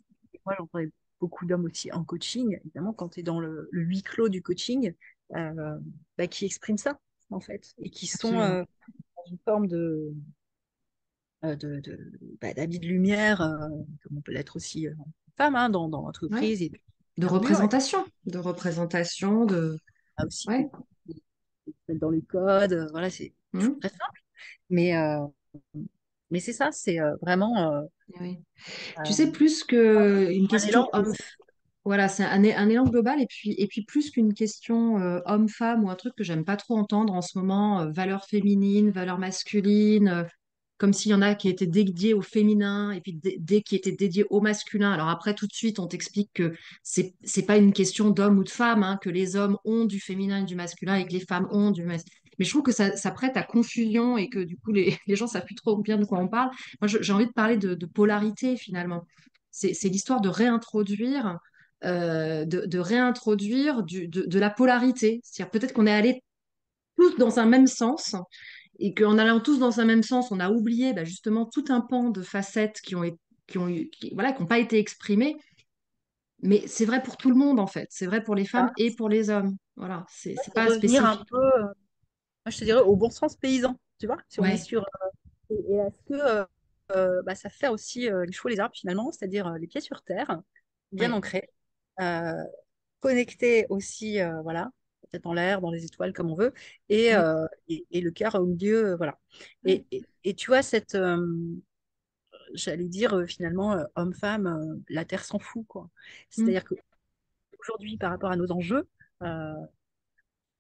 S2: Moi, j'entends beaucoup d'hommes aussi en coaching, évidemment, quand tu es dans le huis clos du coaching, bah, qui expriment ça, en fait, et qui sont
S1: Absolument.
S2: dans une forme d'habits de lumière, comme on peut l'être aussi femme, hein, dans
S1: Ouais.
S2: l'entreprise, et puis
S1: De
S2: armure, et
S1: représentation. De représentation, de...
S2: là aussi
S1: Ouais.
S2: dans les codes, voilà, c'est toujours
S1: Mm,
S2: très simple. Mais, euh, mais c'est ça, c'est vraiment
S1: oui. Tu
S2: euh,
S1: sais, plus qu'une
S2: un élan
S1: question homme. Voilà, c'est un élan global et puis plus qu'une question homme-femme ou un truc que j'aime pas trop entendre en ce moment, valeur féminine, valeur masculine, comme s'il y en a qui étaient dédiés au féminin et puis des qui étaient dédiés au masculin. Alors après, tout de suite, on t'explique que c'est pas une question d'homme ou de femme, hein, que les hommes ont du féminin et du masculin et que les femmes ont du masculin. Mais je trouve que ça prête à confusion et que du coup, les gens savent plus trop bien de quoi on parle. Moi, j'ai envie de parler de polarité finalement. C'est l'histoire de réintroduire de réintroduire de la polarité. C'est-à-dire peut-être qu'on est allé tous dans un même sens et qu'en allant tous dans un même sens, on a oublié bah, justement tout un pan de facettes voilà, qui n'ont pas été exprimées. Mais c'est vrai pour tout le monde en fait. C'est vrai pour les femmes
S2: ça,
S1: et pour les hommes. Voilà, c'est
S2: c'est
S1: pas
S2: revenir un
S1: spécifique.
S2: peu, moi je te dirais, au bon sens paysan, tu vois, si on est
S1: Ouais.
S2: sur... et est-ce que bah, ça fait aussi les chevaux et les arbres finalement, c'est-à-dire les pieds sur terre, bien
S1: Ouais.
S2: ancrés, euh, connectés aussi, voilà, peut-être dans l'air, dans les étoiles, comme on veut,
S1: Mm,
S2: et le cœur au milieu, voilà.
S1: ouais.
S2: Et tu vois, j'allais dire finalement, homme-femme, la Terre s'en fout, quoi.
S1: Mm,
S2: C'est-à-dire qu'aujourd'hui, par rapport à nos enjeux, euh,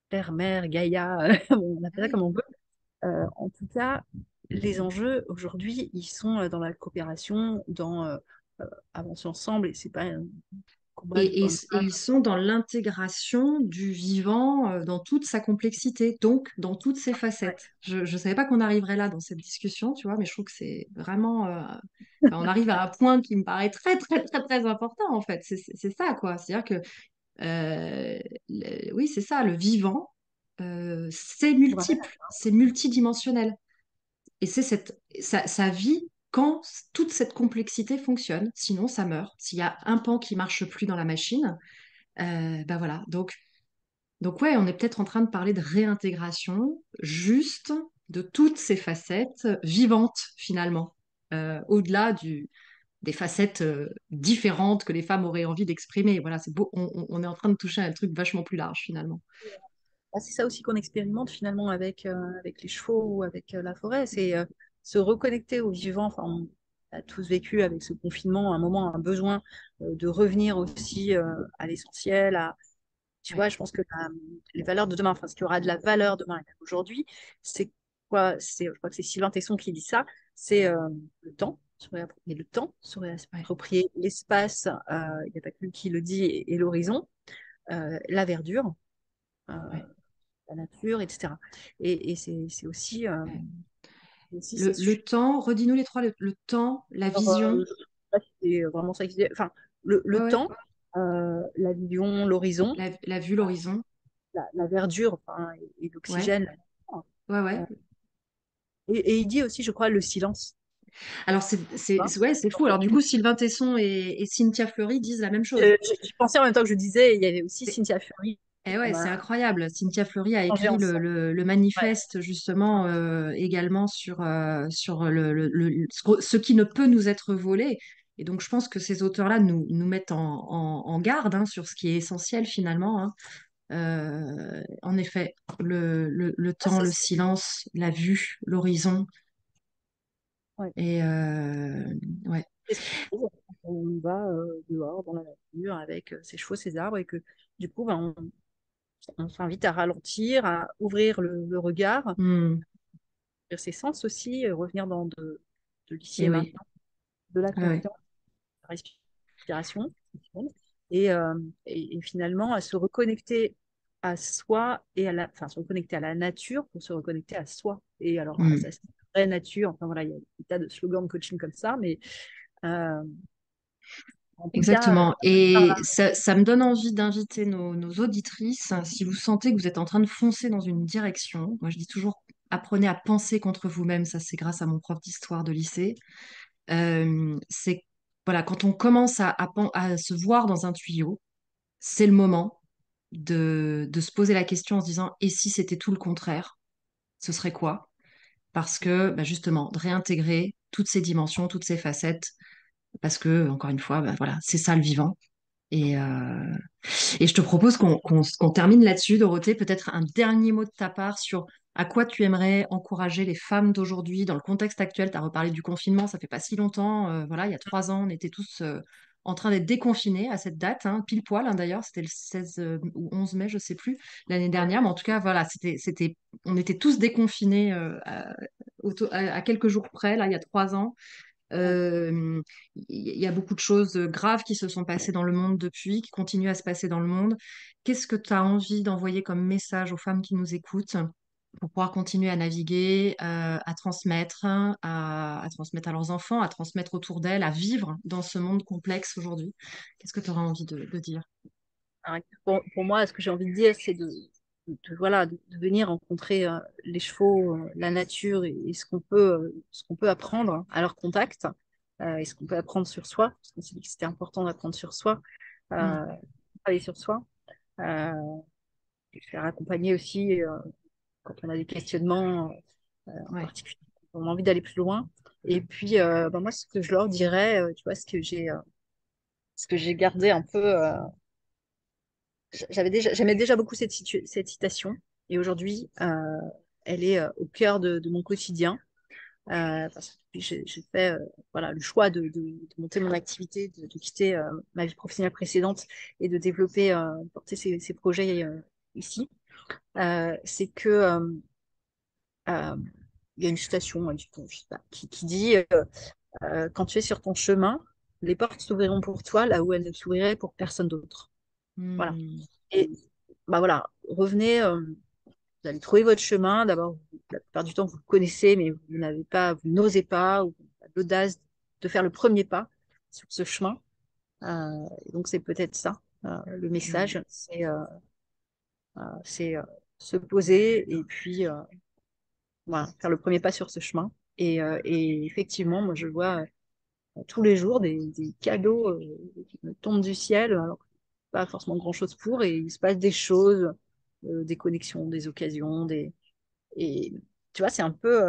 S2: Terre, mer, Gaïa, bon, on appelle ça comme
S1: ouais.
S2: on veut, en tout cas, les enjeux aujourd'hui, ils sont dans la coopération, dans avancer ensemble, et c'est pas un combat de
S1: Et
S2: hommes-femmes.
S1: ils sont dans l'intégration du vivant dans toute sa complexité, donc dans toutes ses
S2: Ouais.
S1: facettes. Je ne savais pas qu'on arriverait là dans cette discussion, tu vois, mais je trouve que c'est vraiment... enfin, on arrive à un point qui me paraît très, très, très, très important, en fait. C'est ça, quoi. C'est-à-dire que, oui, c'est ça, le vivant, c'est multiple, c'est multidimensionnel. Et ça vit quand toute cette complexité fonctionne. Sinon, ça meurt. S'il y a un pan qui marche plus dans la machine, bah voilà. Donc ouais, on est peut-être en train de parler de réintégration juste de toutes ces facettes vivantes finalement, au-delà des facettes différentes que les femmes auraient envie d'exprimer. Voilà, c'est beau. On est en train de toucher à un truc vachement plus large finalement.
S2: Ah, c'est ça aussi qu'on expérimente finalement avec les chevaux ou avec la forêt, c'est se reconnecter au vivant. Enfin, on a tous vécu avec ce confinement un moment, un besoin de revenir aussi à l'essentiel. Tu
S1: Ouais.
S2: vois, je pense que les valeurs de demain, enfin, ce qui aura de la valeur demain et même aujourd'hui, c'est quoi? Je crois que c'est Sylvain Tesson qui dit ça, c'est le temps. Se réapproprier le temps, se
S1: Ouais.
S2: réapproprier l'espace, il n'y a pas que lui qui le dit, et l'horizon, la verdure, euh,
S1: Ouais.
S2: la nature, etc. Et c'est
S1: Ouais.
S2: aussi ces
S1: Le
S2: sujets.
S1: temps, redis-nous les trois, le temps, la
S2: Alors,
S1: vision.
S2: je sais pas si c'est vraiment ça qui se dit. Enfin,
S1: Ouais,
S2: le
S1: ouais.
S2: temps, la vision, l'horizon,
S1: La vue, l'horizon.
S2: la verdure, enfin, et
S1: Ouais.
S2: l'oxygène.
S1: Ouais,
S2: Euh,
S1: ouais.
S2: et il dit aussi, je crois, le silence.
S1: Alors,
S2: Hein.
S1: ouais, c'est fou. Alors, du coup, Sylvain Tesson et Cynthia Fleury disent la même chose.
S2: J'y pensais en même temps que je disais, il y avait aussi Cynthia Fury.
S1: Et
S2: On
S1: ouais, c'est
S2: a
S1: incroyable. Cynthia Fleury a
S2: changé
S1: écrit
S2: ensemble.
S1: le
S2: Ouais,
S1: manifeste justement également sur ce qui ne peut nous être volé. Et donc, je pense que ces auteurs-là nous mettent en garde hein, sur ce qui est essentiel finalement, hein. En effet, le
S2: ouais,
S1: temps, le silence, la vue, l'horizon.
S2: ouais.
S1: Et ouais.
S2: C'est ce qu'on trouve quand on va dehors dans la nature avec ses chevaux, ses arbres, et que du coup, ben, on s'invite à ralentir, à ouvrir le regard,
S1: Hmm.
S2: ouvrir ses sens aussi, revenir dans de l'ici et
S1: Et oui.
S2: maintenant, de la
S1: Ouais, ouais.
S2: conscience, de la respiration, et, et finalement à se reconnecter à soi et à la, enfin, se reconnecter à la nature pour se reconnecter à soi. Et alors,
S1: Hmm.
S2: ça, c'est la vraie nature. Enfin voilà, il y a des tas de slogans de coaching comme ça, mais euh, en tout cas,
S1: Exactement.
S2: par
S1: Et
S2: là.
S1: ça me donne envie d'inviter nos auditrices, hein, si vous sentez que vous êtes en train de foncer dans une direction, moi je dis toujours, apprenez à penser contre vous-même, ça c'est grâce à mon prof d'histoire de lycée. C'est voilà, quand on commence à se voir dans un tuyau, c'est le moment de se poser la question en se disant, et si c'était tout le contraire, ce serait quoi? Parce que bah, justement, de réintégrer toutes ces dimensions, toutes ces facettes, parce que, encore une fois, bah, voilà, c'est ça le vivant. Et, euh, et je te propose qu'on termine là-dessus, Dorothée. Peut-être un dernier mot de ta part sur à quoi tu aimerais encourager les femmes d'aujourd'hui dans le contexte actuel. Tu as reparlé du confinement, ça fait pas si longtemps. Voilà, il y a 3 ans, on était tous en train d'être déconfinés à cette date, hein, pile poil hein, d'ailleurs. C'était le 16 ou 11 mai, je sais plus, l'année dernière. Mais en tout cas, voilà, on était tous déconfinés à quelques jours près, là, il y a 3 ans. Euh, Il y a beaucoup de choses graves qui se sont passées dans le monde depuis, qui continuent à se passer dans le monde. Qu'est-ce que tu as envie d'envoyer comme message aux femmes qui nous écoutent pour pouvoir continuer à naviguer, à transmettre, hein, à transmettre à leurs enfants, à transmettre autour d'elles, à vivre dans ce monde complexe aujourd'hui? Qu'est-ce que tu auras envie de dire?
S2: Alors, pour moi, ce que j'ai envie de dire, c'est voilà, de venir rencontrer les chevaux, la nature et ce qu'on peut apprendre à leur contact et ce qu'on peut apprendre sur soi, parce qu'on s'est dit que c'était important d'apprendre sur soi,
S1: Mm.
S2: euh, travailler sur soi, euh, et faire accompagner aussi quand on a des questionnements en
S1: Ouais.
S2: particulier, on a envie d'aller plus loin. Et puis, bah, moi, ce que je leur dirais, tu vois, ce que j'ai gardé un peu. J'aimais déjà beaucoup cette citation et aujourd'hui, elle est au cœur de mon quotidien parce que depuis, j'ai fait voilà, le choix de monter mon activité, de quitter ma vie professionnelle précédente et de développer, porter ces projets ici. C'est que euh, il y a une citation je sais pas, qui dit quand tu es sur ton chemin, les portes s'ouvriront pour toi là où elles ne s'ouvriraient pour personne d'autre. Voilà.
S1: Mm.
S2: Et bah voilà, revenez, vous allez trouver votre chemin. D'abord, la plupart du temps, vous le connaissez, mais vous n'avez pas, vous n'osez pas, ou vous n'avez pas l'audace de faire le premier pas sur ce chemin. Et donc, c'est peut-être ça, le
S1: Mm.
S2: message, c'est se poser et puis voilà, faire le premier pas sur ce chemin. Et effectivement, moi, je vois tous les jours des cadeaux qui me tombent du ciel, alors que pas forcément grand-chose pour, et il se passe des choses, des connexions, des occasions, et tu vois, c'est un peu,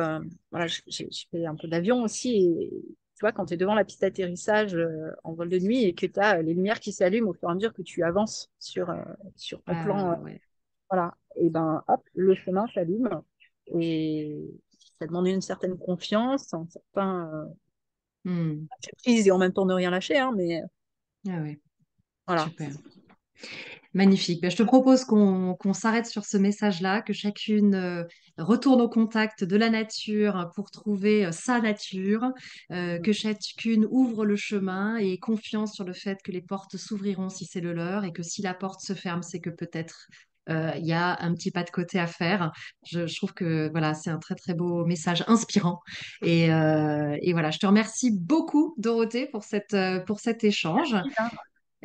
S2: voilà, j'ai fait un peu d'avion aussi, et tu vois, quand tu es devant la piste d'atterrissage en vol de nuit et que tu as les lumières qui s'allument au fur et à mesure que tu avances sur ton plan,
S1: Ah ouais.
S2: voilà, et ben hop, le chemin s'allume, et ça demande une certaine confiance, un certain
S1: Mm.
S2: lâcher prise et en même temps ne rien lâcher, hein, mais
S1: Ah ouais.
S2: voilà.
S1: Super. Magnifique. Ben, je te propose qu'on s'arrête sur ce message-là, que chacune retourne au contact de la nature pour trouver sa nature, que chacune ouvre le chemin et ait confiance sur le fait que les portes s'ouvriront si c'est le leur et que si la porte se ferme, c'est que peut-être il y a un petit pas de côté à faire. Je trouve que voilà, c'est un très très beau message inspirant. Et voilà, je te remercie beaucoup, Dorothée, pour cet échange.
S2: Merci, hein.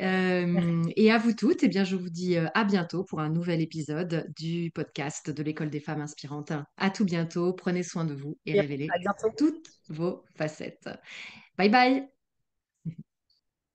S2: Merci.
S1: Et à vous toutes, eh bien, je vous dis à bientôt pour un nouvel épisode du podcast de l'École des femmes inspirantes. À tout bientôt, prenez soin de vous et
S2: À
S1: révélez
S2: bientôt.
S1: toutes vos facettes. Bye bye!